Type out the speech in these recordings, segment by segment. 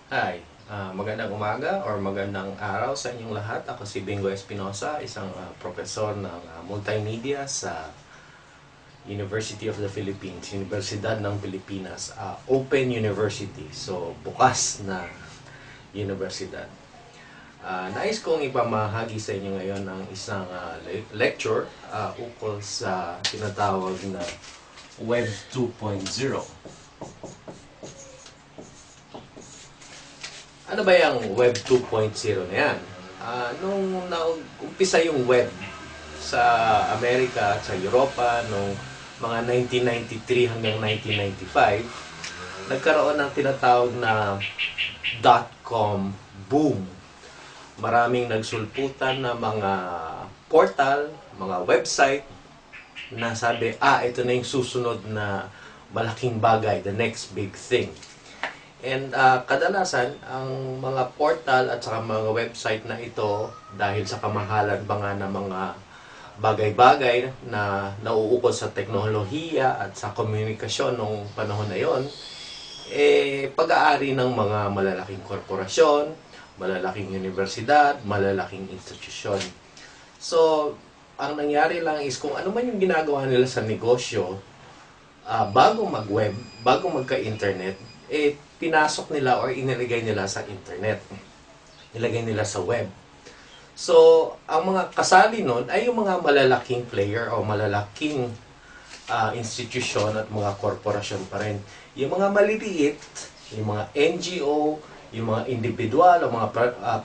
Hi, magandang umaga or magandang araw sa inyong lahat. Ako si Bingo Espinosa, isang profesor ng multimedia sa University of the Philippines, Universidad ng Pilipinas, Open University. So, bukas na universidad. Nais kong ipamahagi sa inyo ngayon ang isang lecture ukol sa tinatawag na Web 2.0. Ano ba yung Web 2.0 na yan? Nung naumpisa yung web sa Amerika at sa Europa nung mga 1993 hanggang 1995, nagkaroon ng tinatawag na dot-com boom. Maraming nagsulputan na mga portal, mga website na sabi, ito na yung susunod na malaking bagay, the next big thing. And kadalasan, ang mga portal at saka mga website na ito, dahil sa kamahalan ba nga ng mga bagay-bagay na nauukol sa teknolohiya at sa komunikasyon nung panahon na yon, pag-aari ng mga malalaking korporasyon, malalaking universidad, malalaking institusyon. So, ang nangyari lang is kung ano man yung ginagawa nila sa negosyo, bago mag-web, bago magka-internet, pinasok nila or inilagay nila sa internet. Nilagay nila sa web. So, ang mga kasali nun ay yung mga malalaking player o malalaking institution at mga korporasyon pa rin. Yung mga maliliit, yung mga NGO, yung mga individual o mga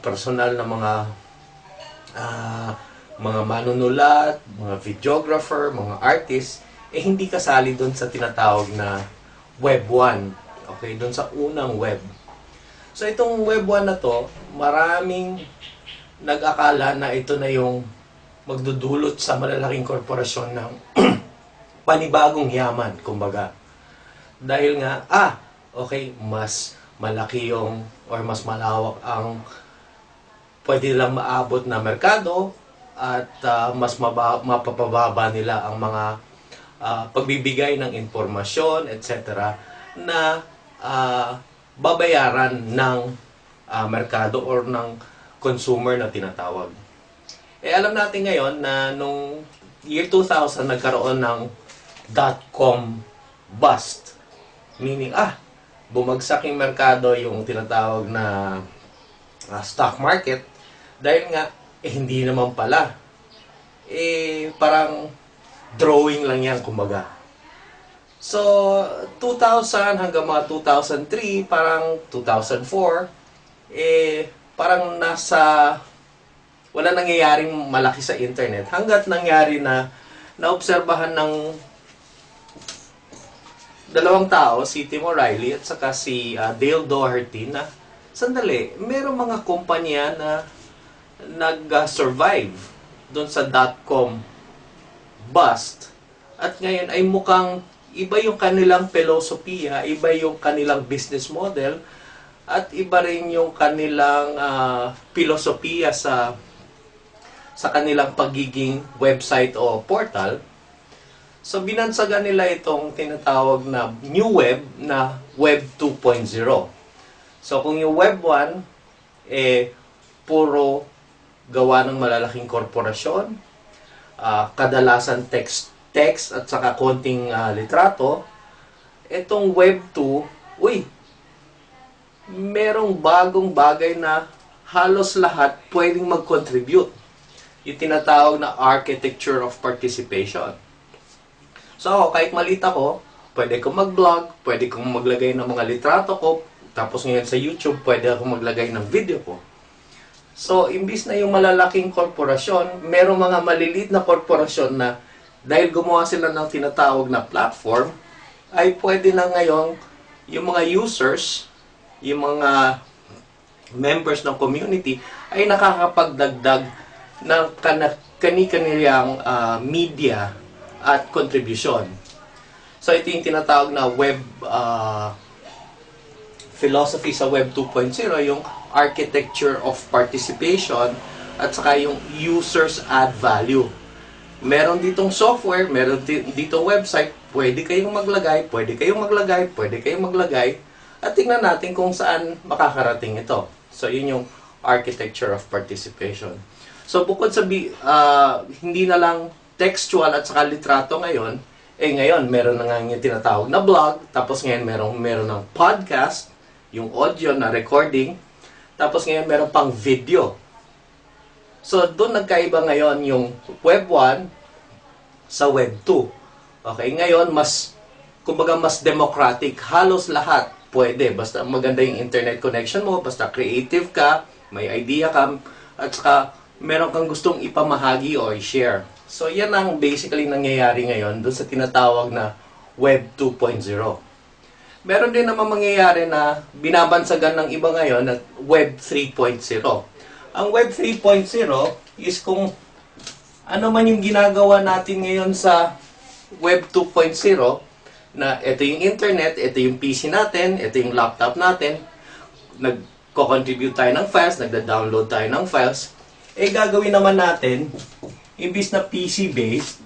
personal na mga manunulat, mga videographer, mga artist, hindi kasali doon sa tinatawag na Web 1. Okay, doon sa unang web. So, itong Web 1 na to, maraming nag-akala na ito na yung magdudulot sa malalaking korporasyon ng panibagong yaman, kumbaga. Dahil nga, okay, mas malaki yung or mas malawak ang pwede lang maabot na merkado at mas mapapababa nila ang mga pagbibigay ng impormasyon, etc. na babayaran ng merkado or ng consumer na tinatawag. Alam natin ngayon na nung year 2000 nagkaroon ng dot-com bust. Meaning, bumagsak yung merkado, yung tinatawag na stock market dahil nga, hindi naman pala. Parang drawing lang yan, kumbaga. So, 2000 hanggang mga 2003, parang 2004, parang wala nangyayaring malaki sa internet. Hanggat nangyari na naobserbahan ng dalawang tao, si Tim O'Reilly at saka si Dale Doherty na, sandali, merong mga kumpanya na nag-survive doon sa dot-com bust. At ngayon ay mukhang iba yung kanilang filosofiya, iba yung kanilang business model, at iba rin yung kanilang filosofiya sa kanilang pagiging website o portal. So, binansagan nila itong tinatawag na new web na Web 2.0. So, kung yung Web 1, puro gawa ng malalaking korporasyon, kadalasan text at saka konting litrato, itong Web 2, merong bagong bagay na halos lahat pwedeng mag-contribute. Yung tinatawag na architecture of participation. So, kahit maliit ako, pwede kong mag-vlog, pwede kong maglagay ng mga litrato ko, tapos ngayon sa YouTube, pwede akong maglagay ng video ko. So, imbis na yung malalaking korporasyon, merong mga maliliit na korporasyon na dahil gumawa sila ng tinatawag na platform, ay pwede na ngayon yung mga users, yung mga members ng community, ay nakakapagdagdag ng kani-kanilang media at contribution. So, ito yung tinatawag na web philosophy sa Web 2.0, yung architecture of participation at saka yung users add value. Meron ditong software, meron ditong website, pwede kayong maglagay, At tingnan natin kung saan makakarating ito. So, yun yung architecture of participation. So, bukod sa hindi na lang textual at saka litrato ngayon, ngayon, meron na nga yung tinatawag na blog, tapos ngayon meron ng podcast, yung audio na recording, tapos ngayon meron pang video. So, doon nagkaiba ngayon yung Web 1 sa Web 2. Okay, ngayon, kumbaga mas democratic. Halos lahat pwede. Basta maganda yung internet connection mo, basta creative ka, may idea ka, at saka meron kang gustong ipamahagi o i-share. So, yan ang basically nangyayari ngayon doon sa tinatawag na Web 2.0. Meron din naman mangyayari na binabansagan ng iba ngayon at Web 3.0. Ang Web 3.0 is kung ano man yung ginagawa natin ngayon sa Web 2.0, na ito yung internet, ito yung PC natin, ito yung laptop natin, nagko-contribute tayo ng files, nagda-download tayo ng files, gagawin naman natin, imbis na PC-based,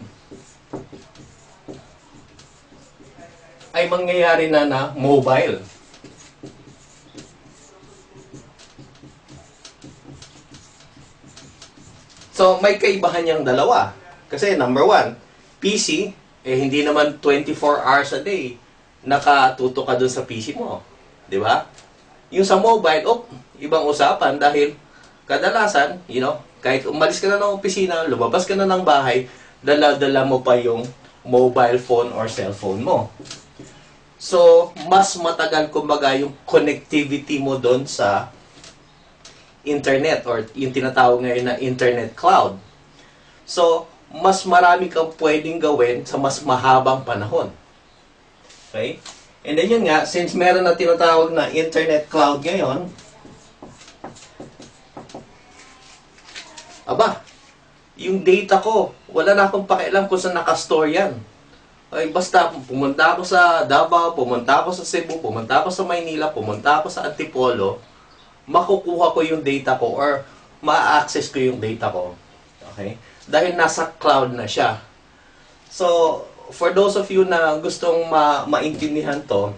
ay mangyayari na mobile. So, may kaibahan yung dalawa. Kasi, number one, PC, hindi naman 24 hours a day nakatuto ka dun sa PC mo. Di ba? Yung sa mobile, ibang usapan dahil kadalasan, kahit umalis ka na ng opisina, lumabas ka na ng bahay, dala-dala mo pa yung mobile phone or cellphone mo. So, mas matagal kumbaga yung connectivity mo doon sa internet or yung tinatawag ngayon na internet cloud. So, mas marami kang pwedeng gawin sa mas mahabang panahon. Okay? And then yun nga, since meron na tinatawag na internet cloud ngayon, yung data ko, wala na akong pakialam kung saan nakastore yan. Basta pumunta ako sa Davao, pumunta ako sa Cebu, pumunta ako sa Maynila, pumunta ako sa Antipolo, makukuha ko yung data ko or ma-access ko yung data ko. Okay? Dahil nasa cloud na siya. So, for those of you na gustong maintindihan to,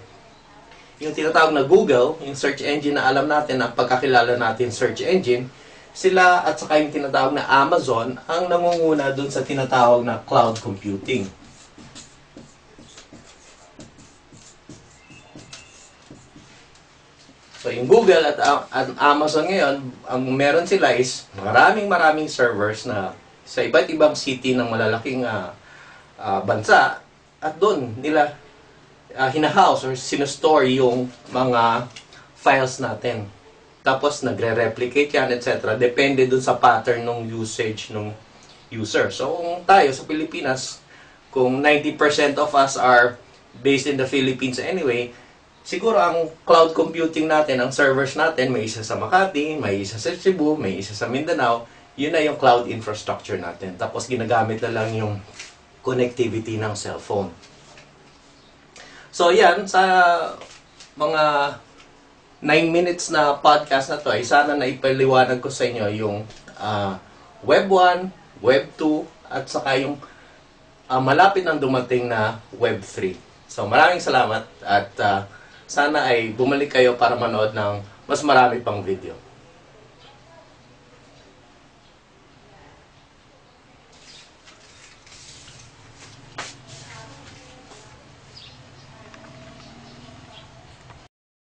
yung tinatawag na Google, yung search engine na alam natin, ang pagkakilala natin search engine, sila at saka yung tinatawag na Amazon ang nangunguna dun sa tinatawag na cloud computing. So, yung Google at Amazon ngayon, ang meron sila is maraming servers na sa iba't ibang city ng malalaking bansa at doon nila hinahouse or sinustore yung mga files natin. Tapos nagre-replicate yan, etc. Depende dun sa pattern ng usage ng user. So, kung tayo sa Pilipinas, kung 90% of us are based in the Philippines anyway, siguro ang cloud computing natin, ang servers natin, may isa sa Makati, may isa sa Cebu, may isa sa Mindanao, yun na yung cloud infrastructure natin. Tapos ginagamit na lang yung connectivity ng cellphone. So yan, sa mga 9 minutes na podcast na to, ay sana naipaliwanag ko sa inyo yung Web 1, Web 2, at saka yung malapit nang dumating na Web 3. So maraming salamat at sana ay bumalik kayo para manood ng mas marami pang video.